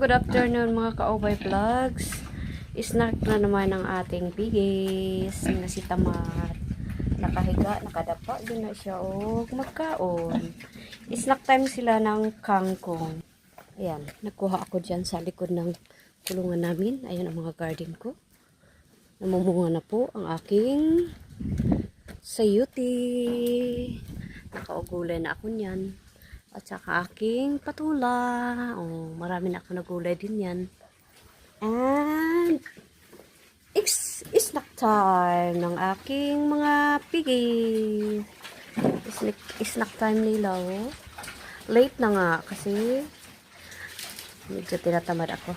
good afternoon mga kaobay vlogs. Snack na naman ang ating bigis na si Tamad. Nakahiga, nakadapa din na siya o magkaon. Snack time sila ng kangkong. Ayan, nagkuha ako dyan sa likod ng kulungan namin. Ayan ang mga garden ko. Namumunga na po ang aking sayuti. Nakaugulay na ako niyan. At saka aking patula. Oh, marami na ako nagulay din yan. And it's snack time ng aking mga piggy. Snack time nila. Oh. Late na nga kasi medyo tinatamad ako.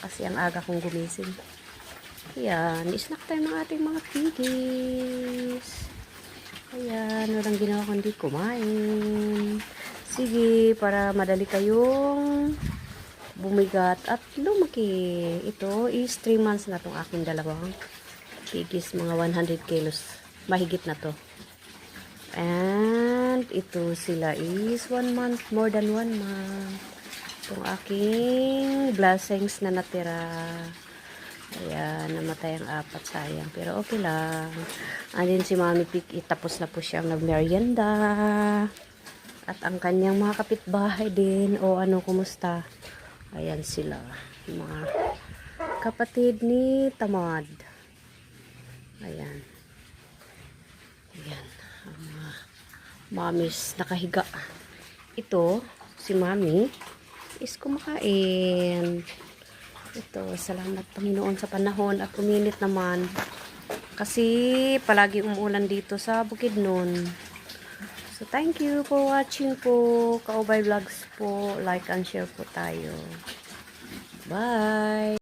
Kasi ang aga kong gumising. Ayan, snack time ng ating mga piggies. Ayan, walang ginawa kundi kumain. Sige, para madali kayong bumigat at lumaki. Ito is 3 months na itong aking dalawang piggies. Mga 100 kilos. Mahigit na to. And ito sila is 1 month. More than 1 month. Itong aking blessings na natira. Ayan, namatay ang 4. Sayang. Pero okay lang. Andin si Mami Pig. Tapos na po siyang nagmerienda. At ang kanyang mga kapitbahay din. O ano, kumusta? Ayan sila. Mga kapatid ni Tamad. Ayan. Ayan. Ang mga mamis nakahiga. Ito, si Mami is kumakain. Ito, salamat Panginoon sa panahon at uminit naman. Kasi palagi umuulan dito sa Bukidnon. So, thank you for watching po. Kaobay Vlogs po. Like and share po tayo. Bye!